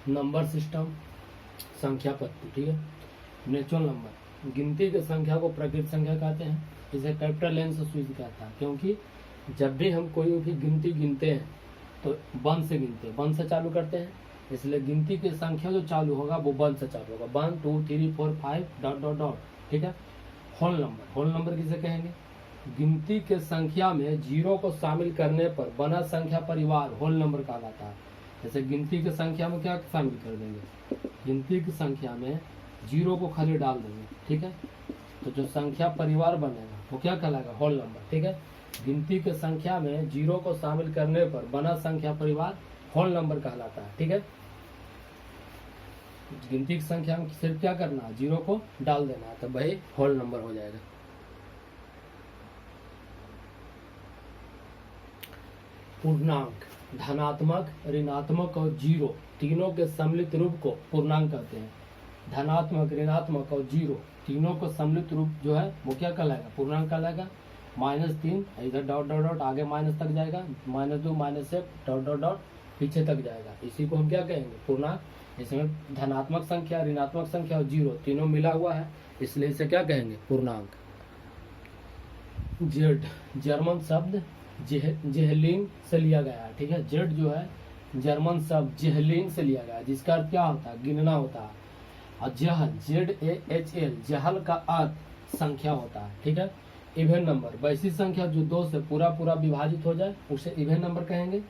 Number system, संख्या पद्धति, ठीक है। नेचुरल नंबर, गिनती की संख्या को प्रकृत संख्या कहते हैं। इसे कैपिटल एन से सूचित करता है, क्योंकि जब भी हम कोई भी गिनती गिनते हैं तो वन से गिनते हैं, वन से चालू करते हैं, इसलिए गिनती की संख्या जो चालू होगा वो वन से चालू होगा, 1 2 3 4 5 डॉट डॉट डॉट, ठीक है। होल नंबर, होल नंबर किसे कहेंगे? गिनती के संख्या में जीरो को शामिल करने पर बना संख्या परिवार होल नंबर कहलाता है। जैसे गिनती की संख्या में क्या शामिल कर देंगे? गिनती की संख्या में जीरो को खाली डाल देंगे, ठीक है, तो जो संख्या परिवार बनेगा वो क्या कहलाएगा? होल नंबर, ठीक है। गिनती की संख्या में जीरो को शामिल करने पर बना संख्या परिवार होल नंबर कहलाता है, ठीक है। गिनती की संख्या में सिर्फ क्या करना है? जीरो को डाल देना है, तो वही होल नंबर हो जाएगा। पूर्णांक, धनात्मक, ऋणात्मक और जीरो तीनों के सम्मिलित रूप को पूर्णांक कहते हैं। धनात्मक, ऋणात्मक और जीरो तीनों को सम्मिलित रूप जो है वो क्या कहलाएगा? पूर्णांक कहलाएगा। -3 इधर डॉट डॉट डॉट आगे माइनस तक जाएगा, -2 -1 डॉट डॉट डॉट पीछे तक जाएगा, इसी को हम क्या कहेंगे? पूर्णांक। इसमें धनात्मक संख्या, ऋणात्मक संख्या और जीरो तीनों मिला हुआ है, इसलिए इसे क्या कहेंगे? पूर्णांक। जेड, जर्मन शब्द जेहलिंग से लिया गया है, ठीक है। जेड जो है जर्मन शब्द जेहलिंग से लिया गया है, जिसका अर्थ क्या होता है? गिनना होता है। और जहल, ZAHL, जहल का अर्थ संख्या होता है, ठीक है। इवन नंबर, वैसी संख्या जो 2 से पूरा पूरा विभाजित हो जाए उसे इवन नंबर कहेंगे।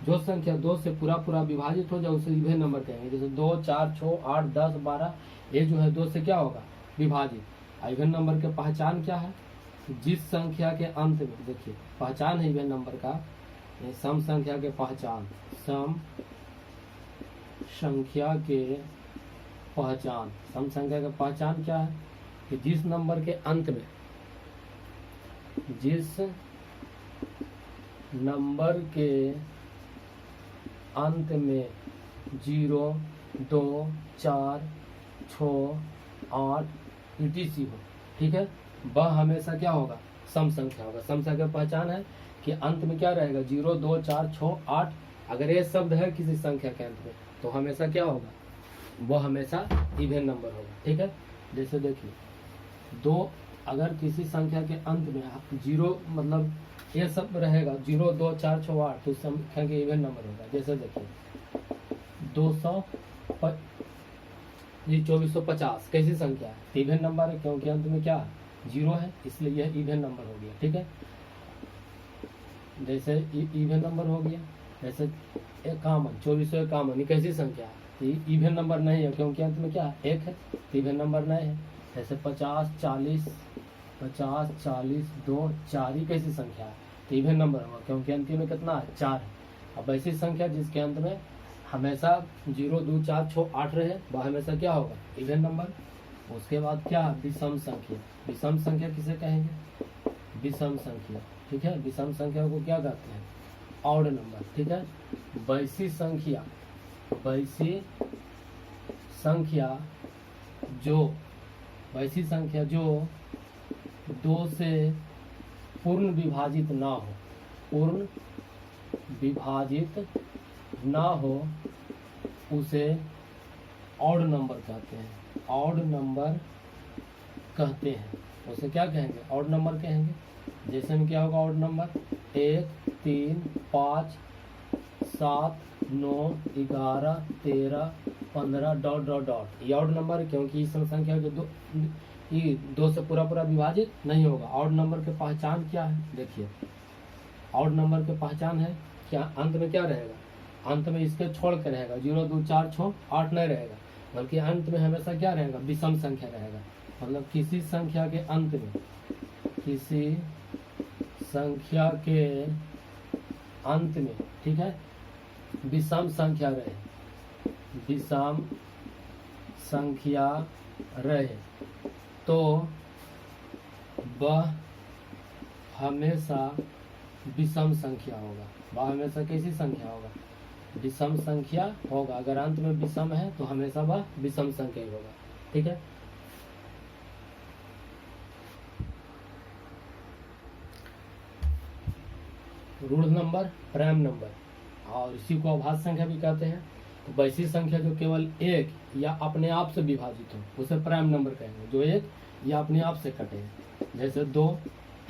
जो संख्या 2 से पूरा पूरा विभाजित हो जाए उसे इवन नंबर कहेंगे। जैसे 2 4 6 8 10 12, ये जो है 2 से क्या होगा? विभाजित। इवन नंबर की पहचान क्या है? जिस संख्या के अंत में, देखिए पहचान है इवन नंबर का, सम संख्या के पहचान, सम संख्या के पहचान, सम संख्या का पहचान क्या है? कि जिस नंबर के अंत में, जिस नंबर के अंत में 0 2 4 6 8 etc हो, ठीक है, वह हमेशा क्या होगा? सम संख्या होगा। सम संख्या की पहचान है कि अंत में क्या रहेगा? 0 2 4 6 8। अगर ये शब्द है किसी संख्या के अंत में तो हमेशा क्या होगा? वो हमेशा इवन नंबर होगा, ठीक है। जैसे देखिए 2, अगर किसी संख्या के अंत में 0 मतलब ये सब रहेगा 0 2 4 6 8, तो संख्या के इवन नंबर होगा। जैसे देखिए 2450 कैसी संख्या है? इवन नंबर है, क्योंकि अंत में क्या 0 है, इसलिए यह इवन नंबर हो गया, ठीक है। जैसे इवन नंबर हो गया। जैसे 51, 2451, ये कैसी संख्या है? इवन नंबर नहीं है, क्योंकि अंत में क्या है? 1 है, इवन नंबर नहीं है। जैसे 50 40 2 4, ये कैसी संख्या है? इवन नंबर होगा, क्योंकि अंत में कितना है? 4 है। अब ऐसी संख्या जिसके अंत में हमेशा 0 2 4 6 8 रहे, वह हमेशा क्या होगा? Even number. उसके बाद क्या है? विषम संख्या। विषम संख्या किसे कहेंगे? विषम संख्या, ठीक है। विषम संख्या को क्या कहते हैं? ऑड नंबर, ठीक है। वैसी संख्या, वैसी संख्या जो 2 से पूर्ण विभाजित ना हो, पूर्ण विभाजित ना हो, उसे ऑड नंबर कहते हैं। ऑड नंबर कहते हैं, उसे क्या कहेंगे? ऑड नंबर कहेंगे। जैसे में क्या होगा odd number? 1 3 5 7 9 11 13 15 dot dot dot, ये ऑड नंबर है, क्योंकि इस संख्या जो 2 से पूरा पूरा विभाजित नहीं होगा। ऑड नंबर की पहचान क्या है? देखिए ऑड नंबर की पहचान है क्या? अंत में क्या रहेगा? अंत में इसके छोड़ के रहेगा 0 2 4 6 8 नहीं रहेगा, बल्कि अंत में हमेशा क्या रहेगा? विषम संख्या रहेगा। मतलब किसी संख्या के अंत में, किसी संख्या के अंत में, ठीक है, विषम संख्या रहे, विषम संख्या रहे तो वह हमेशा विषम संख्या होगा। वह हमेशा कैसी संख्या होगा? विषम संख्या होगा। अगर अंत में विषम है तो हमेशा वह विषम संख्या ही होगा, ठीक है। रूढ़ नंबर, प्राइम नंबर, और इसी को अभाज्य संख्या भी कहते हैं। तो वैसी संख्या जो केवल एक या अपने आप से विभाजित हो उसे प्राइम नंबर कहेंगे, जो एक या अपने आप से कटेगा। जैसे 2,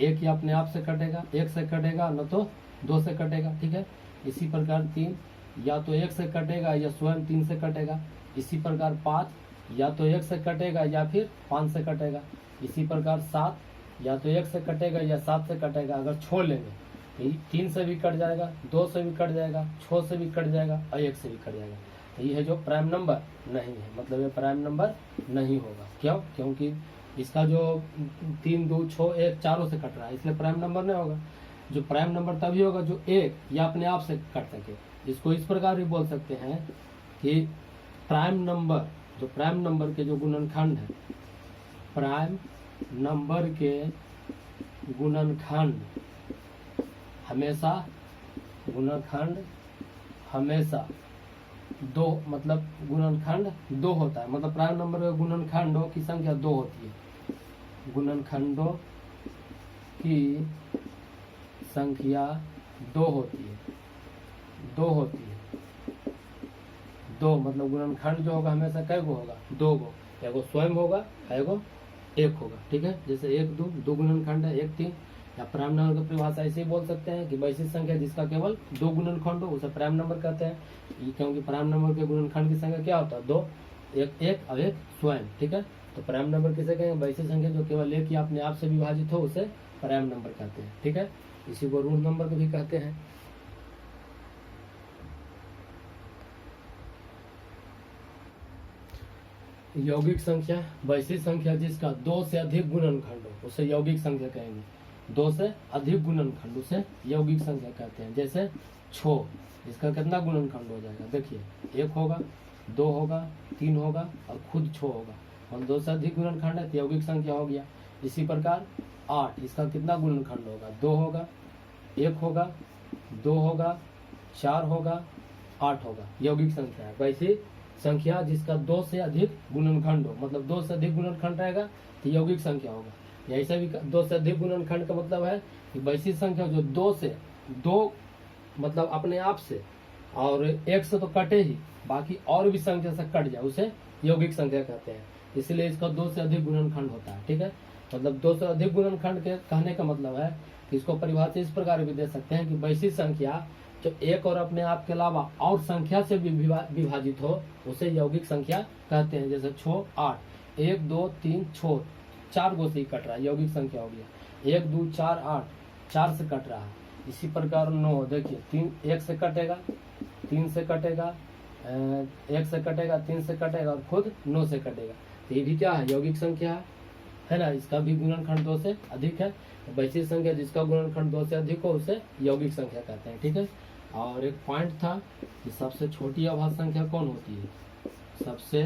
एक या अपने आप से कटेगा, एक से कटेगा न तो 2 से कटेगा, ठीक है। इसी प्रकार 3 या तो 1 से कटेगा या स्वयं 3 से कटेगा। इसी प्रकार 5 या तो 1 से कटेगा या फिर 5 से कटेगा। इसी प्रकार 7 या तो 1 से कटेगा या 7 से कटेगा। अगर छोड़ लेंगे तो 3 से भी कट जाएगा, 2 से भी कट जाएगा, 6 से भी कट जाएगा और 1 से भी कट जाएगा। तो ये है जो प्राइम नंबर नहीं है, मतलब ये प्राइम नंबर नहीं होगा। क्यों? क्योंकि इसका जो 3, 2, 6, 1 चारों से कट रहा है, इसलिए प्राइम नंबर नहीं होगा। जो प्राइम नंबर तभी होगा जो एक या अपने आप से कट सके। इसको इस प्रकार भी बोल सकते हैं कि प्राइम नंबर, जो प्राइम नंबर के जो गुणनखंड है, प्राइम नंबर के गुणनखंड हमेशा, गुणनखंड हमेशा 2, मतलब गुणनखंड 2 होता है। मतलब प्राइम नंबर के गुणनखंडों की संख्या 2 होती है। गुणनखंडों की संख्या 2 होती है, 2 होती है। 2 मतलब गुणनखंड जो होगा हमेशा कै गो होगा? 2 गो। एगो स्वयं होगा, एगो एक होगा, ठीक है। जैसे 1, 2 गुणनखंड है, 1, 3। या प्राइम नंबर की परिभाषा ऐसे ही बोल सकते हैं कि वैसी संख्या जिसका केवल 2 गुणनखंड हो उसे प्राइम नंबर कहते हैं। क्योंकि प्राइम नंबर के गुणनखंड की संख्या क्या होता है? 2, एक और एक स्वयं, ठीक है। तो प्राइम नंबर किसे कहेंगे? वैसी संख्या जो केवल एक या अपने आप से विभाजित हो उसे प्राइम नंबर कहते हैं, ठीक है। इसी को रूट नंबर को भी कहते हैं। यौगिक संख्या वैसी संख्या जिसका 2 से अधिक गुणनखंड हो उसे यौगिक संख्या कहेंगे। 2 से अधिक गुणनखंड उसे यौगिक संख्या कहते हैं। जैसे 6, इसका कितना गुणनखंड हो जाएगा? देखिए 1 होगा, 2 होगा, 3 होगा और खुद 6 होगा। और 2 से अधिक गुणनखंड है तो यौगिक संख्या हो गया। इसी प्रकार 8, इसका कितना गुणनखंड होगा? 2 होगा, 1 होगा, 2 होगा, 4 होगा, 8 होगा, यौगिक संख्या है। वैसी संख्या जिसका 2 से अधिक गुणनखंड हो, मतलब 2 से अधिक गुणनखंड रहेगा तो यौगिक संख्या होगा। ऐसा भी 2 से अधिक गुणनखंड का मतलब है कि वैसी संख्या जो 2 मतलब अपने आप से और 1 से तो कटे ही, बाकी और भी संख्या से कट जाए उसे यौगिक संख्या कहते हैं। इसलिए इसका 2 से अधिक गुणनखंड होता है, ठीक है। मतलब 2 से अधिक गुणनखंड के कहने का मतलब है कि इसको परिभाषा इस प्रकार भी दे सकते हैं कि वैसी संख्या जो एक और अपने आप के अलावा और संख्या से भी विभाजित हो उसे यौगिक संख्या कहते हैं। जैसे 6, 8, 1, 2, 3, 6 4 गो से ही कट रहा है, यौगिक संख्या हो गया। 1, 2, 4, 8 4 से कट रहा है। इसी प्रकार 9, देखिए 3 1 से कटेगा, 3 से कटेगा, 1 से कटेगा, 3 से कटेगा और खुद 9 से कटेगा। तो ये भी क्या है? यौगिक संख्या है ना। इसका भी गुणनखंड 2 से अधिक है। वैसी संख्या जिसका गुणनखंड 2 से अधिक हो उसे यौगिक संख्या कहते हैं, ठीक है। और एक पॉइंट था कि सबसे छोटी अभाज्य संख्या कौन होती है? सबसे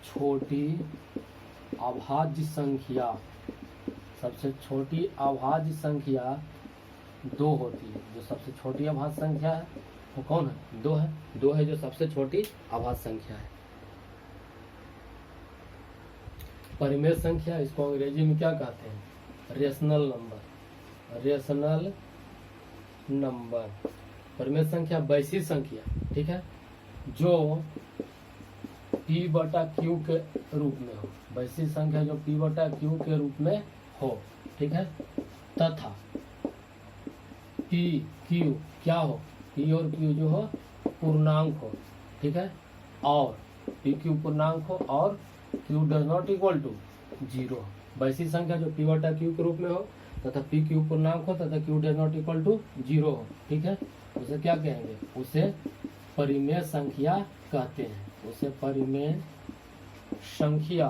छोटी अभाज्य संख्या, सबसे छोटी अभाज्य संख्या 2 होती है। जो सबसे छोटी अभाज्य संख्या है वो कौन है? 2 है। 2 है जो सबसे छोटी अभाज्य संख्या है। परिमेय संख्या, इसको अंग्रेजी में क्या कहते हैं? Rational number, rational number. परिमेय संख्या वैसी संख्या, ठीक है, जो P/Q के रूप में हो। वैसी संख्या जो P/Q के रूप में हो, ठीक है, तथा PQ क्या हो? P और Q जो हो पूर्णांक हो, ठीक है, और PQ पूर्णांक हो और Q does not equal to 0। वैसी संख्या जो P/Q के रूप में हो तथा PQ पूर्णांक हो तथा Q does not equal to 0 हो, ठीक है, उसे क्या कहेंगे? उसे परिमेय संख्या कहते हैं। उसे परिमेय संख्या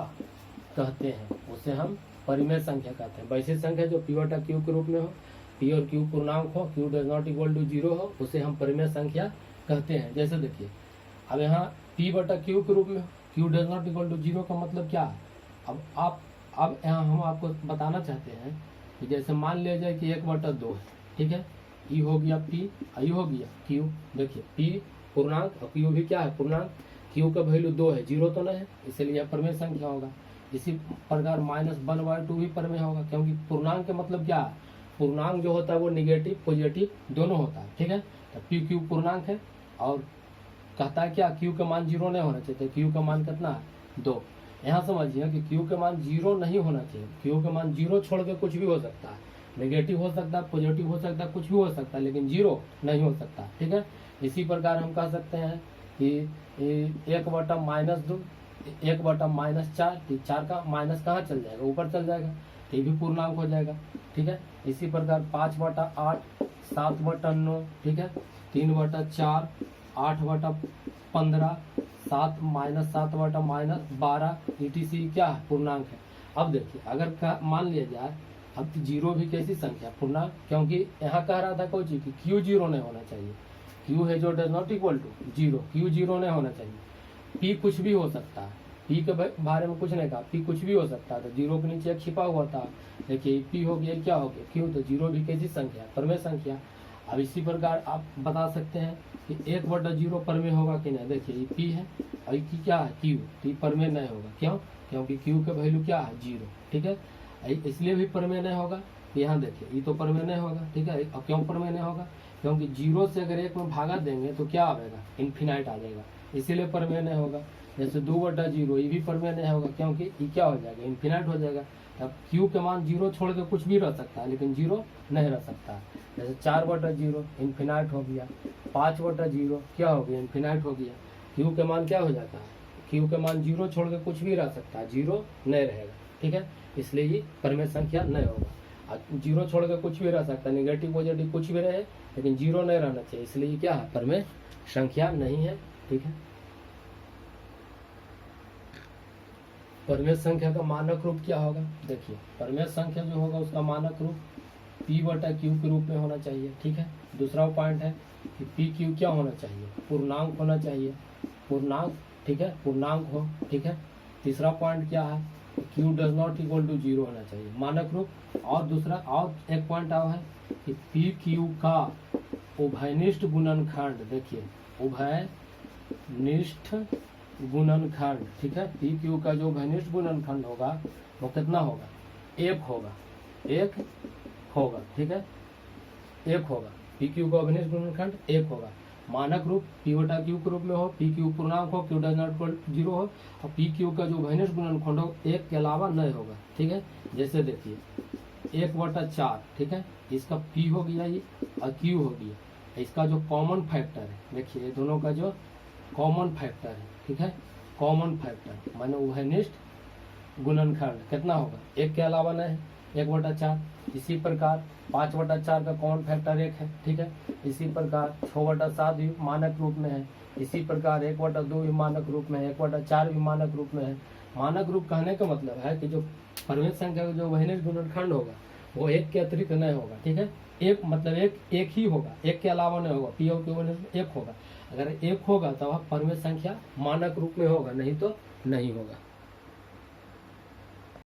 कहते हैं, उसे हम परिमेय संख्या कहते हैं। वैसी संख्या जो P/Q के रूप में हो, P और Q पूर्णांक हो, Q does not equal to 0 हो, उसे हम परिमेय संख्या कहते हैं। जैसे देखिए अब यहाँ P/Q के रूप में Q does not equal to 0 का मतलब क्या है? अब यहाँ हम आपको बताना चाहते हैं कि जैसे मान लिया जाए कि 1/2 है, ठीक है, E हो गया P, I हो गया Q। देखिए P पूर्णांक और Q भी क्या है? पूर्णांक। Q का वैल्यू 2 है, 0 तो नहीं है, इसलिए परिमेय संख्या होगा। इसी प्रकार -1/2 भी परिमेय होगा, क्योंकि पूर्णांक के मतलब क्या है? पूर्णांक जो होता है वो निगेटिव पॉजिटिव दोनों होता है, ठीक है। तो PQ पूर्णांक है और कहता है क्या, क्यू का मान 0 नहीं होना चाहिए, तो क्यू का मान कितना है 2। यहाँ समझिए कि क्यू का मान 0 नहीं होना चाहिए, क्यू का मान 0 छोड़ के कुछ भी हो सकता है, नेगेटिव हो सकता है, पॉजिटिव हो सकता है, कुछ भी हो सकता है, लेकिन 0 नहीं हो सकता। ठीक है, इसी प्रकार हम कह सकते हैं कि 1/-2 1/-4, 4 का माइनस कहाँ चल जाएगा, ऊपर चल जाएगा, तो ये भी पूर्णांक हो जाएगा। ठीक है, इसी प्रकार 5/8, 7/9, ठीक है, 3/4, 8/15, 7 -7/-12, ETC क्या है, पूर्णांक है। अब देखिए अगर मान लिया जाए, अब 0 भी कैसी संख्या, पूर्णांक, क्योंकि यहाँ कह रहा था कोई चीज की क्यू 0 नहीं होना चाहिए, क्यू है जो does not equal to 0, Q 0 नहीं होना चाहिए। पी कुछ भी हो सकता है, पी के बारे में कुछ नहीं कहा, पी कुछ भी हो सकता है, तो 0 के नीचे एक छिपा हुआ था, देखिए पी हो गया, क्या हो गया, क्यू, तो 0 भी कैसी संख्या, परमेय संख्या। अब इसी प्रकार आप बता सकते हैं कि 1/0 परमेय होगा कि नहीं, देखिए ये पी है और ये क्या है, क्यू, तो ये परमेय नहीं होगा, क्यों, क्योंकि क्यू का वैल्यू क्या है 0। ठीक है, इसलिए भी परमेय नहीं होगा, यहाँ देखिए ये तो परमेय नहीं होगा। ठीक है, और क्यों परमेय नहीं होगा, क्योंकि 0 से अगर 1 में भागा देंगे तो क्या आएगा, इन्फिनाइट आ जाएगा, इसीलिए परमेय नहीं होगा। जैसे 2/0 ये भी परमेय नहीं होगा, क्योंकि ये क्या हो जाएगा, इन्फिनाइट हो जाएगा। अब क्यू के मान 0 छोड़ के कुछ भी रह सकता है, लेकिन 0 नहीं रह सकता। जैसे 4/0 इन्फिनाइट हो गया, 5/0 क्या हो गया, इन्फिनाइट हो गया। क्यू के मान क्या हो जाता है, क्यू के मान 0 छोड़ के कुछ भी रह सकता है, 0 नहीं रहेगा। ठीक है, इसलिए ये परमेय संख्या नहीं होगा। 0 छोड़ के कुछ भी रह सकता है, निगेटिव पॉजिटिव कुछ भी रहे, लेकिन 0 नहीं रहना चाहिए, इसलिए ये क्या है, परमेय संख्या नहीं है। ठीक है, परमेय संख्या का मानक रूप क्या होगा, देखिए परमेय संख्या जो होगा उसका मानक रूप P/Q के रूप में होना चाहिए। ठीक है, दूसरा पॉइंट है कि PQ क्या होना चाहिए, पूर्णांक होना चाहिए, पूर्णांक। ठीक है, पूर्णांक हो। ठीक है, तीसरा पॉइंट क्या है, Q does not equal to 0 होना चाहिए, मानक रूप। और दूसरा और एक पॉइंट आओ है कि PQ का उभयनिष्ठ गुणनखंड, देखिए उभयनिष्ठ गुणनखंड। ठीक है, PQ का जो उभयनिष्ठ गुणनखंड होगा वो कितना होगा, 1 होगा, 1 होगा। ठीक है, 1 होगा, PQ का उभयनिष्ठ गुणनखंड 1 होगा। मानक रूप P/Q के रूप में हो, PQ पूर्णांक हो, Q does not equal to 0 हो, और PQ का जो उभयनिष्ठ गुणनखंड हो 1 के अलावा नहीं होगा। ठीक है, जैसे देखिए 1/4, ठीक है, इसका P हो गया ये और Q हो गया, इसका जो कॉमन फैक्टर है, देखिए दोनों का जो कॉमन फैक्टर है। ठीक है, कॉमन फैक्टर माने उभयनिष्ठ गुणनखंड कितना होगा, 1 के अलावा नहीं, 1/4। इसी प्रकार 5/4 का कॉमन फैक्टर 1 है। ठीक है, इसी प्रकार 6/7 भी मानक रूप में है, इसी प्रकार 1/2 भी मानक रूप में है, 1/4 भी मानक रूप में है। मानक रूप कहने का मतलब है कि जो परमेय संख्या का जो उभयनिष्ठ गुणनखंड होगा वो 1 के अतिरिक्त नहीं होगा। ठीक है, एक मतलब एक ही होगा, 1 के अलावा नहीं होगा, PQ के उभयनिष्ठ 1 होगा। अगर 1 होगा तो वह परमेय संख्या मानक रूप में होगा, नहीं तो नहीं होगा।